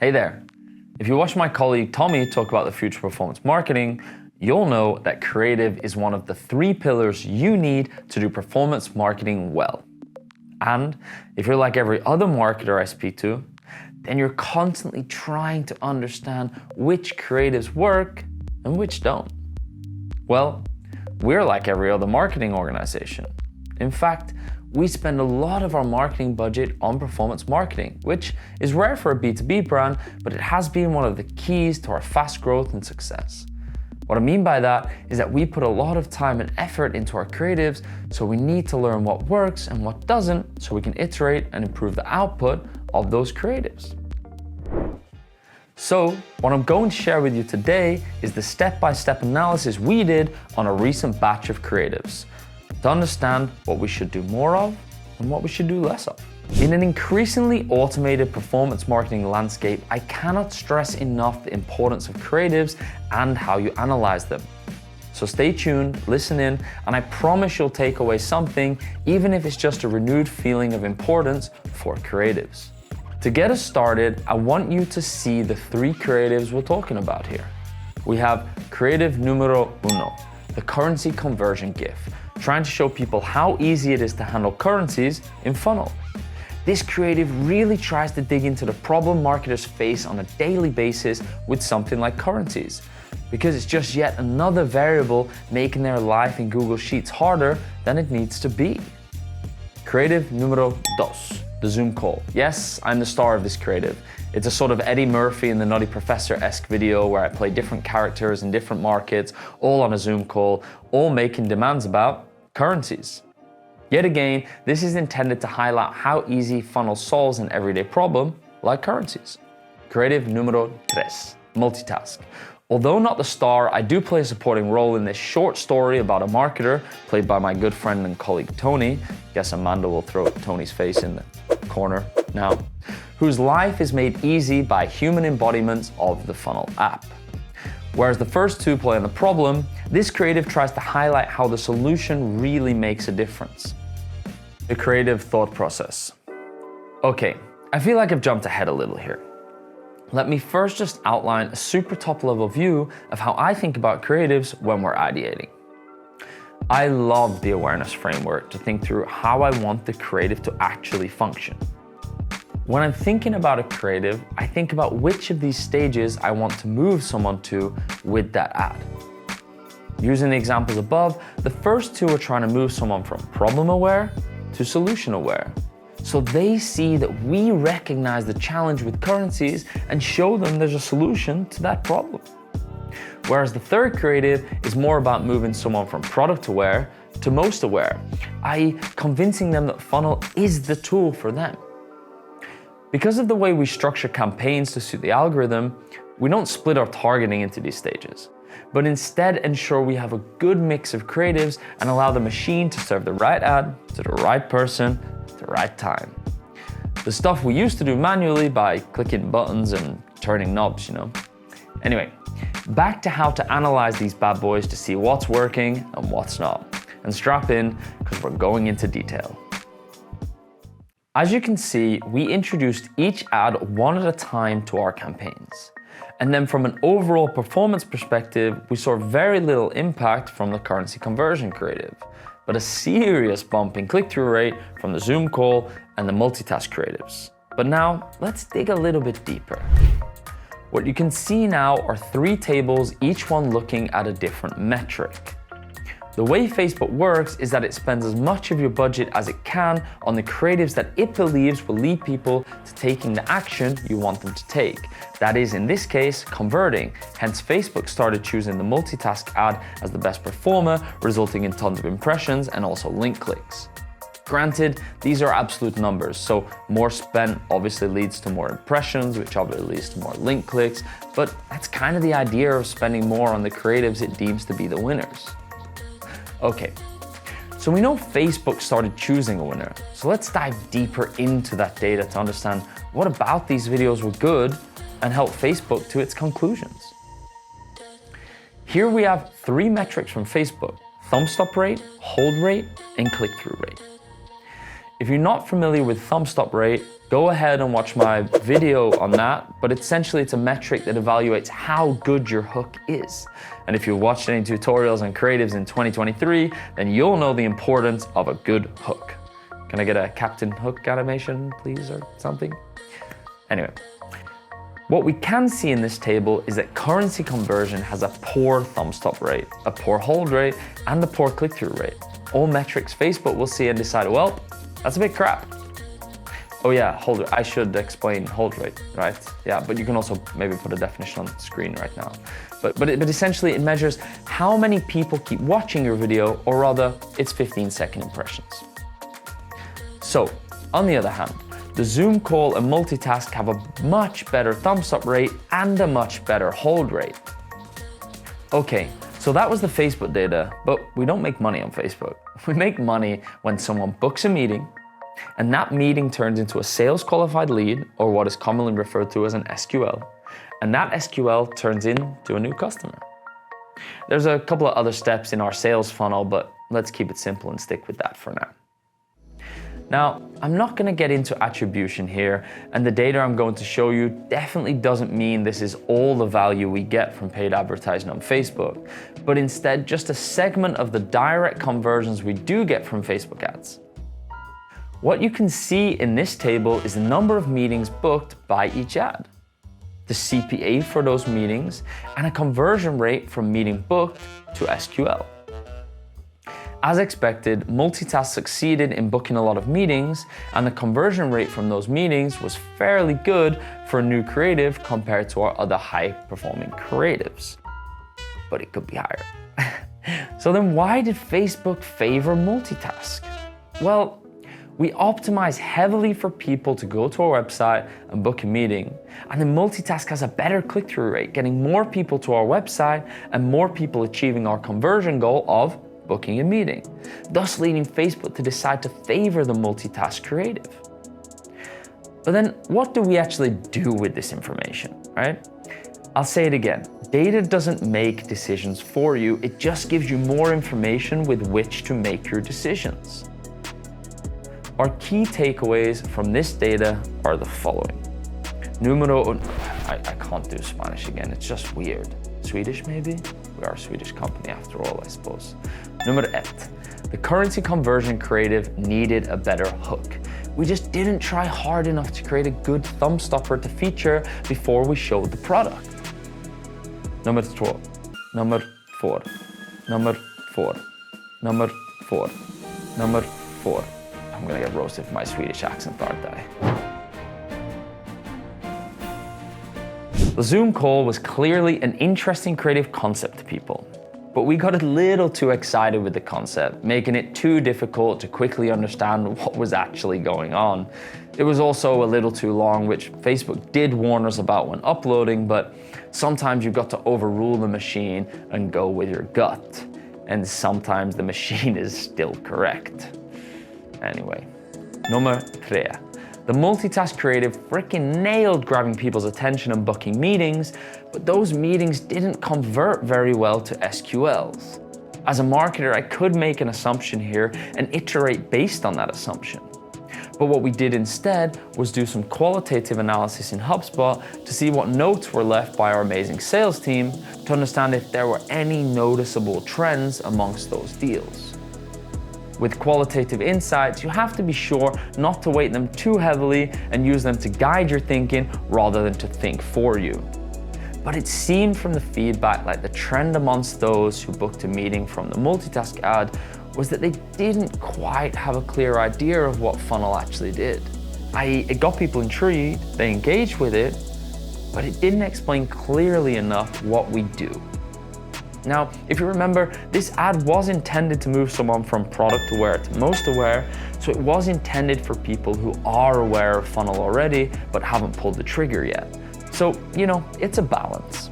Hey there. If you watch my colleague Tommy talk about the future of performance marketing, you'll know that creative is one of the 3 pillars you need to do performance marketing well. And if you're like every other marketer I speak to, then you're constantly trying to understand which creatives work and which don't. Well, we're like every other marketing organization. In fact, we spend a lot of our marketing budget on performance marketing, which is rare for a B2B brand, but it has been one of the keys to our fast growth and success. What I mean by that is that we put a lot of time and effort into our creatives, so we need to learn what works and what doesn't, so we can iterate and improve the output of those creatives. So, what I'm going to share with you today is the step-by-step analysis we did on a recent batch of creatives, to understand what we should do more of and what we should do less of. In an increasingly automated performance marketing landscape, I cannot stress enough the importance of creatives and how you analyze them. So stay tuned, listen in, and I promise you'll take away something, even if it's just a renewed feeling of importance for creatives. To get us started, I want you to see the 3 creatives we're talking about here. We have creative numero 1, the currency conversion GIF, trying to show people how easy it is to handle currencies in funnel. This creative really tries to dig into the problem marketers face on a daily basis with something like currencies, because it's just yet another variable making their life in Google Sheets harder than it needs to be. Creative numero 2, the Zoom call. Yes, I'm the star of this creative. It's a sort of Eddie Murphy and the Nutty Professor-esque video where I play different characters in different markets, all on a Zoom call, all making demands about currencies. Yet again, this is intended to highlight how easy funnel solves an everyday problem like currencies. Creative numero 3, multitask. Although not the star, I do play a supporting role in this short story about a marketer played by my good friend and colleague Tony. Guess Amanda will throw Tony's face in the corner now. Whose life is made easy by human embodiments of the funnel app. Whereas the first 2 play on the problem, this creative tries to highlight how the solution really makes a difference. The creative thought process. Okay, I feel like I've jumped ahead a little here. Let me first just outline a super top level view of how I think about creatives when we're ideating. I love the awareness framework to think through how I want the creative to actually function. When I'm thinking about a creative, I think about which of these stages I want to move someone to with that ad. Using the examples above, the first 2 are trying to move someone from problem aware to solution aware. So they see that we recognize the challenge with currencies and show them there's a solution to that problem. Whereas the third creative is more about moving someone from product aware to most aware, i.e. convincing them that funnel is the tool for them. Because of the way we structure campaigns to suit the algorithm, we don't split our targeting into these stages, but instead ensure we have a good mix of creatives and allow the machine to serve the right ad to the right person at the right time. The stuff we used to do manually by clicking buttons and turning knobs, Anyway, back to how to analyze these bad boys to see what's working and what's not. And strap in, because we're going into detail. As you can see, we introduced each ad one at a time to our campaigns. And then from an overall performance perspective, we saw very little impact from the currency conversion creative, but a serious bump in click-through rate from the Zoom call and the multitask creatives. But now, let's dig a little bit deeper. What you can see now are 3 tables, each one looking at a different metric. The way Facebook works is that it spends as much of your budget as it can on the creatives that it believes will lead people to taking the action you want them to take. That is, in this case, converting. Hence, Facebook started choosing the multitask ad as the best performer, resulting in tons of impressions and also link clicks. Granted, these are absolute numbers, so more spent obviously leads to more impressions, which obviously leads to more link clicks, but that's kind of the idea of spending more on the creatives it deems to be the winners. Okay, so we know Facebook started choosing a winner, so let's dive deeper into that data to understand what about these videos were good and help Facebook to its conclusions. Here we have 3 metrics from Facebook: thumbs up rate, hold rate, and click-through rate. If you're not familiar with thumb stop rate, go ahead and watch my video on that, but essentially it's a metric that evaluates how good your hook is. And if you watched any tutorials on creatives in 2023, then you'll know the importance of a good hook. Can I get a Captain Hook animation, please, or something? Anyway, what we can see in this table is that currency conversion has a poor thumb stop rate, a poor hold rate, and a poor click-through rate. All metrics Facebook will see and decide, well, that's a bit crap. Oh yeah, hold rate. I should explain hold rate, right? Yeah, but you can also maybe put a definition on the screen right now. But essentially it measures how many people keep watching your video, or rather, it's 15-second impressions. So, on the other hand, the Zoom call and multitask have a much better thumbs up rate and a much better hold rate. Okay, so that was the Facebook data, but we don't make money on Facebook. We make money when someone books a meeting, and that meeting turns into a sales qualified lead, or what is commonly referred to as an SQL, and that SQL turns into a new customer. There's a couple of other steps in our sales funnel, but let's keep it simple and stick with that for now. Now, I'm not going to get into attribution here, and the data I'm going to show you definitely doesn't mean this is all the value we get from paid advertising on Facebook, but instead just a segment of the direct conversions we do get from Facebook ads. What you can see in this table is the number of meetings booked by each ad, the CPA for those meetings, and a conversion rate from meeting booked to SQL. As expected, Multitask succeeded in booking a lot of meetings, and the conversion rate from those meetings was fairly good for a new creative compared to our other high-performing creatives. But it could be higher. So then why did Facebook favor Multitask? Well, we optimize heavily for people to go to our website and book a meeting, and then Multitask has a better click-through rate, getting more people to our website and more people achieving our conversion goal of booking a meeting, thus leading Facebook to decide to favor the Multitask creative. But then what do we actually do with this information, right? I'll say it again, data doesn't make decisions for you, it just gives you more information with which to make your decisions. Our key takeaways from this data are the following. I can't do Spanish again, it's just weird. Swedish maybe? We are a Swedish company after all, I suppose. Number 8, the currency conversion creative needed a better hook. We just didn't try hard enough to create a good thumb stopper to feature before we showed the product. Number 4, number 4, number 4, number 4, number 4. I'm gonna get roasted for my Swedish accent, aren't I? The Zoom call was clearly an interesting creative concept to people, but we got a little too excited with the concept, making it too difficult to quickly understand what was actually going on. It was also a little too long, which Facebook did warn us about when uploading, but sometimes you've got to overrule the machine and go with your gut, and sometimes the machine is still correct. Anyway, number 3. The Multitask creative freaking nailed grabbing people's attention and booking meetings, but those meetings didn't convert very well to SQLs. As a marketer, I could make an assumption here and iterate based on that assumption. But what we did instead was do some qualitative analysis in HubSpot to see what notes were left by our amazing sales team to understand if there were any noticeable trends amongst those deals. With qualitative insights, you have to be sure not to weight them too heavily and use them to guide your thinking rather than to think for you. But it seemed from the feedback like the trend amongst those who booked a meeting from the Multitask ad was that they didn't quite have a clear idea of what funnel actually did. It got people intrigued, they engaged with it, but it didn't explain clearly enough what we do. Now, if you remember, this ad was intended to move someone from product aware to most aware, so it was intended for people who are aware of funnel already, but haven't pulled the trigger yet. So, it's a balance.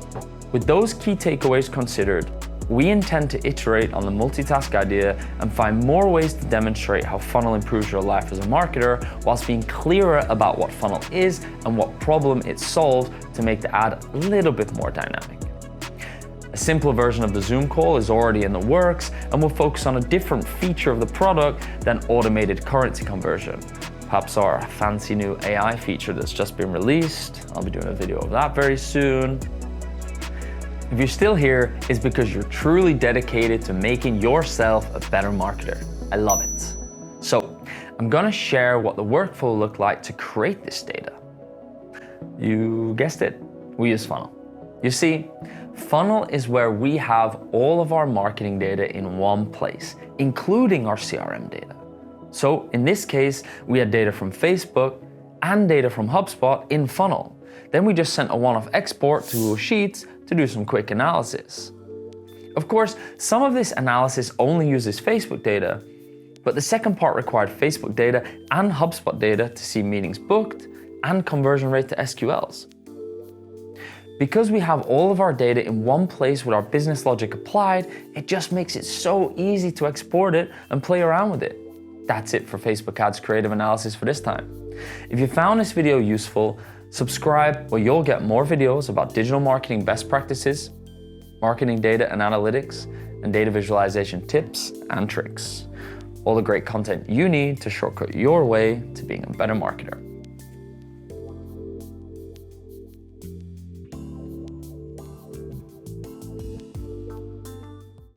With those key takeaways considered, we intend to iterate on the Multitask idea and find more ways to demonstrate how funnel improves your life as a marketer, whilst being clearer about what funnel is and what problem it solves to make the ad a little bit more dynamic. A simpler version of the Zoom call is already in the works and will focus on a different feature of the product than automated currency conversion. Perhaps our fancy new AI feature that's just been released. I'll be doing a video of that very soon. If you're still here, it's because you're truly dedicated to making yourself a better marketer. I love it. So I'm gonna share what the workflow looked like to create this data. You guessed it, we use Funnel. You see, Funnel is where we have all of our marketing data in one place, including our CRM data. So in this case, we had data from Facebook and data from HubSpot in Funnel. Then we just sent a one-off export to Google Sheets to do some quick analysis. Of course, some of this analysis only uses Facebook data, but the second part required Facebook data and HubSpot data to see meetings booked and conversion rate to SQLs. Because we have all of our data in one place with our business logic applied, it just makes it so easy to export it and play around with it. That's it for Facebook Ads Creative Analysis for this time. If you found this video useful, subscribe where you'll get more videos about digital marketing best practices, marketing data and analytics, and data visualization tips and tricks. All the great content you need to shortcut your way to being a better marketer.